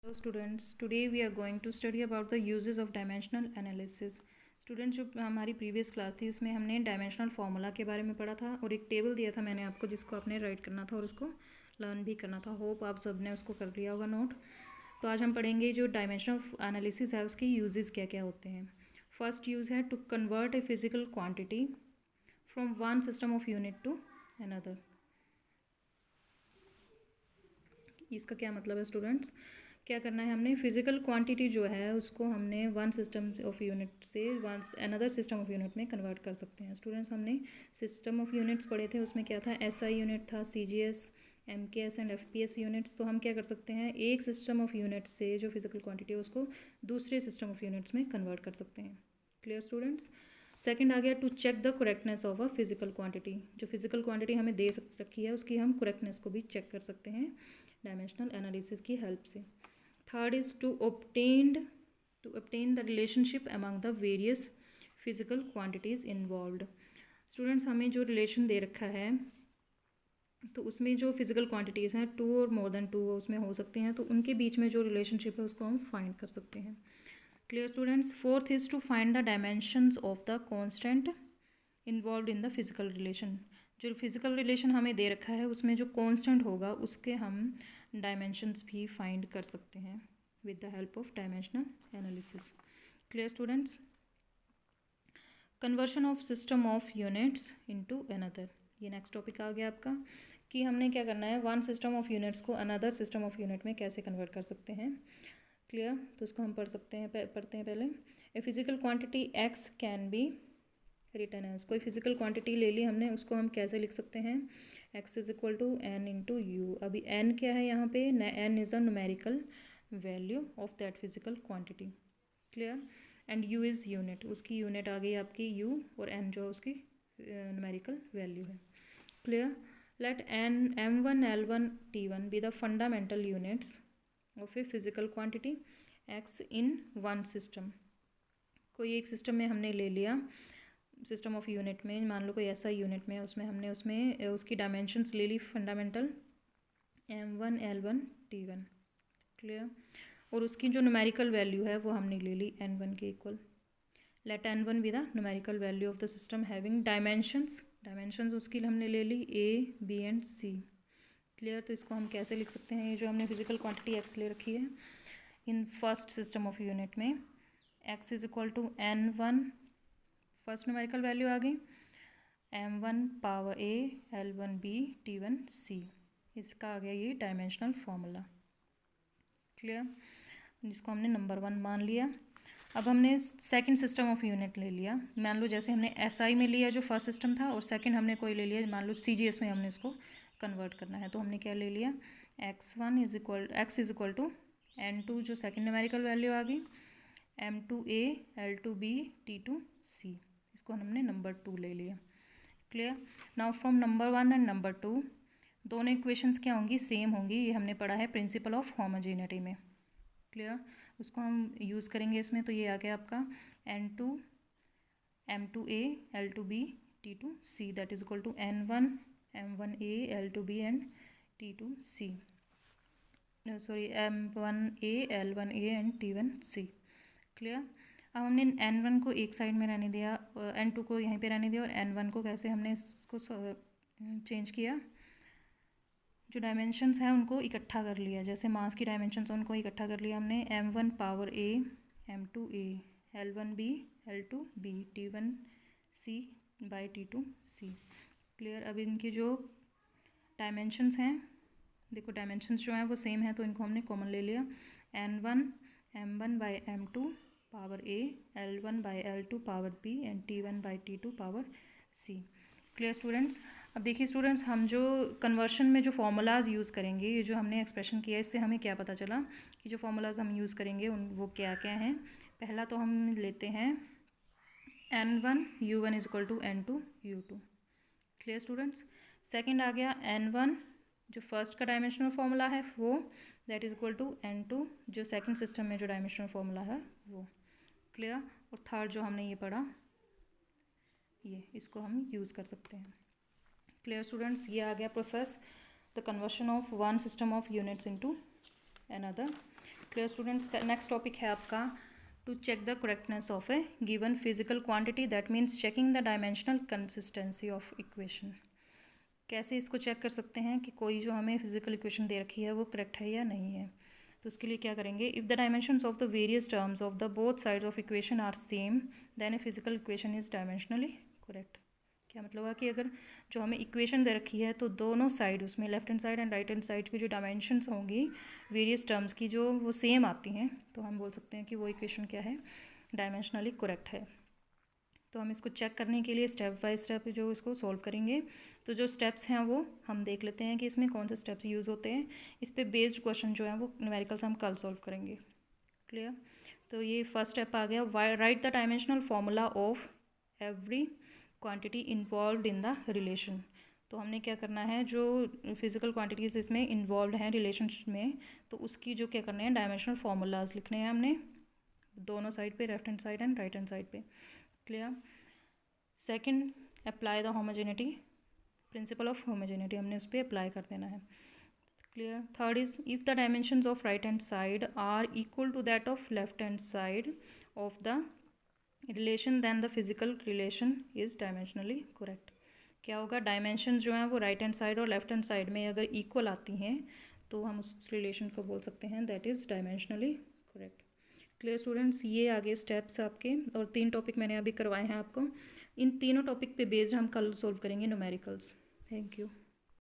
Hello students, today we are going to study about the uses of dimensional analysis. Students जो हमारी previous class थी उसमें हमने dimensional formula के बारे में पढ़ा था और एक टेबल दिया था मैंने आपको जिसको आपने राइट करना था और उसको लर्न भी करना था। होप आप सब ने उसको कर लिया होगा नोट। तो आज हम पढ़ेंगे जो डायमेंशनल एनालिसिस है उसके यूजेस क्या क्या होते हैं। फर्स्ट यूज़ है to convert a physical quantity from one system of unit to another. इसका क्या मतलब है स्टूडेंट्स, क्या करना है हमने फिजिकल क्वांटिटी जो है उसको हमने वन सिस्टम ऑफ यूनिट से one another system of unit में कन्वर्ट कर सकते हैं। स्टूडेंट्स हमने सिस्टम ऑफ यूनिट्स पढ़े थे, उसमें क्या था एसआई यूनिट था, CGS, MKS and FPS units. तो हम क्या कर सकते हैं एक सिस्टम ऑफ यूनिट से जो फिजिकल क्वांटिटी है उसको दूसरे सिस्टम ऑफ यूनिट्स में कन्वर्ट कर सकते हैं। Clear students. सेकंड आ गया to check the correctness of a physical quantity. जो फिजिकल क्वांटिटी हमें दे रखी है उसकी हम करेक्टनेस को भी चेक कर सकते हैं डायमेंशनल एनालिसिस की हेल्प से। Third is to obtain the relationship among the various physical quantities involved. Students हमें जो रिलेशन दे रखा है तो उसमें जो फिजिकल क्वांटिटीज़ हैं टू और मोर देन टू उसमें हो सकते हैं, तो उनके बीच में जो रिलेशनशिप है उसको हम फाइंड कर सकते हैं। Clear students. Fourth is to find the dimensions of the constant involve in the physical relation. जो फिजिकल रिलेशन हमें दे रखा है उसमें जो कांस्टेंट होगा उसके हम डायमेंशंस भी फाइंड कर सकते हैं with the help of dimensional analysis. Clear students. Conversion of system of units into another, ये नेक्स्ट टॉपिक आ गया आपका कि हमने क्या करना है वन सिस्टम ऑफ यूनिट्स को अनदर सिस्टम ऑफ यूनिट में कैसे कन्वर्ट कर सकते हैं। क्लियर। तो इसको हम पढ़ते हैं पहले। A physical quantity X can be written as, कोई फिजिकल क्वांटिटी ले ली हमने, उसको हम कैसे लिख सकते हैं x is equal to n into u. अभी n क्या है यहाँ पे, n is a numerical value of that physical quantity. Clear. And u is unit, उसकी यूनिट आ गई आपकी u और n जो है उसकी न्यूमेरिकल वैल्यू है। Clear. Let m1 l1 t1 be the fundamental units of a physical quantity x in one system. कोई एक सिस्टम में हमने ले लिया, सिस्टम ऑफ यूनिट में मान लो कोई ऐसा यूनिट में उसमें हमने उसमें उसकी डायमेंशंस ले ली fundamental m1 l1 t1। Clear. और उसकी जो न्यूमेरिकल वैल्यू है वो हमने ले ली n1 के equal. Let n1 be the numerical value of the system having dimensions उसकी हमने ले ली a b and c। Clear. तो इसको हम कैसे लिख सकते हैं, ये जो हमने फिजिकल क्वांटिटी x ले रखी है in first system of unit में x is equal to n1 first numerical value आ गई m1 power a l1 b t1 c, इसका आ गया ये डायमेंशनल फार्मूला। क्लियर। जिसको हमने नंबर 1 मान लिया। अब हमने सेकंड सिस्टम ऑफ यूनिट ले लिया, मान लो जैसे हमने SI में लिया जो फर्स्ट सिस्टम था और सेकंड हमने कोई ले लिया मान लो CGS में हमने इसको कन्वर्ट करना है, तो हमने क्या ले लिया x1 is equal to n2 जो सेकंड न्यूमेरिकल वैल्यू आ गई m2a l2b t2c, इसको हमने नंबर 2 ले लिया। Clear. Now from number 1 and number 2 दोनों इक्वेशंस क्या होंगी, सेम होंगी। ये हमने पढ़ा है प्रिंसिपल ऑफ होमोजेनिटी में। क्लियर। उसको हम यूज़ करेंगे इसमें। तो ये आ गया आपका n2 m2a l2b t2c that is equal to n1 m1a l2b and t2c, sorry m1a l1a and t1c। Clear. अब हमने n1 को एक साइड में रहने दिया, n2 को यहीं पे रहने दिया और n1 को कैसे हमने इसको चेंज किया, जो डायमेंशंस हैं उनको इकट्ठा कर लिया, जैसे मास की डायमेंशंस उनको इकट्ठा कर लिया हमने m1 power a m2a l1b l2b t1c by t2c। Clear. अब इनकी जो डायमेंशंस हैं, देखो डायमेंशंस जो हैं वो सेम है तो इनको हमने कॉमन ले लिया n1 m1 by m2 power a l1 by l2 power b and t1 by t2 power c। Clear students. अब देखिए स्टूडेंट्स, हम जो कन्वर्शन में जो फार्मूलाज यूज़ करेंगे, ये जो हमने एक्सप्रेशन किया इससे हमें क्या पता चला कि जो फार्मूलाज हम यूज़ करेंगे उन वो क्या क्या हैं। पहला तो हम लेते हैं n1 u1 is equal to n2 u2। Clear students. Second आ गया n1 जो फर्स्ट का डायमेंशनल फार्मूला है वो that is equal to n2 जो सेकंड सिस्टम में जो डायमेंशनल फार्मूला है वो। क्लियर। और थर्ड जो हमने ये पढ़ा ये, इसको हम यूज़ कर सकते हैं। Clear students. ये आ गया process the conversion of one system of units into another. Clear students, next topic है आपका to check the correctness of a given physical quantity, that means checking the dimensional consistency of equation. कैसे इसको check कर सकते हैं कि कोई जो हमें फिजिकल इक्वेशन दे रखी है वो करेक्ट है या नहीं है। तो उसके लिए क्या करेंगे, if the dimensions of the various terms of the both sides of equation are same then a physical equation is dimensionally correct. क्या मतलब है कि अगर जो हमें इक्वेशन दे रखी है तो दोनों साइड उसमें left hand side and right hand side की जो डायमेंशंस होंगी वेरियस टर्म्स की जो वो सेम आती हैं, तो हम बोल सकते हैं कि वो इक्वेशन क्या है, डायमेंशनली करेक्ट है। तो हम इसको चेक करने के लिए स्टेप बाय स्टेप जो इसको सॉल्व करेंगे। तो जो स्टेप्स हैं वो हम देख लेते हैं कि इसमें कौन से स्टेप्स यूज़ होते हैं। इस पे बेस्ड क्वेश्चन जो है वो न्यूमेरिकल्स हम कल सॉल्व करेंगे। क्लियर। तो ये फर्स्ट स्टेप आ गया, right the dimensional formula of every quantity involve in the relation. तो हमने क्या करना है, जो फिजिकल क्वांटिटीज़ इसमें इन्वॉल्व हैं रिलेशनशिप में, तो उसकी जो क्या करने हैं डायमेंशनल फार्मूलाज लिखने हैं हमने दोनों साइड पे, left hand side and right hand side पे। Clear. Second, apply the homogeneity, principle of homogeneity हमने उस पर अप्लाई कर देना है। Clear. Third is if the dimensions of right hand side are equal to that of left hand side of the relation then the physical relation is dimensionally correct. क्या होगा, dimension जो हैं वो राइट हैंड साइड और left hand side में अगर equal आती हैं तो हम उस रिलेशन को बोल सकते हैं that is dimensionally correct. Clear students, ये आगे स्टेप्स आपके, और 3 टॉपिक मैंने अभी करवाए हैं आपको। इन तीनों टॉपिक पे बेस्ड हम कल सॉल्व करेंगे न्यूमेरिकल्स। Thank you.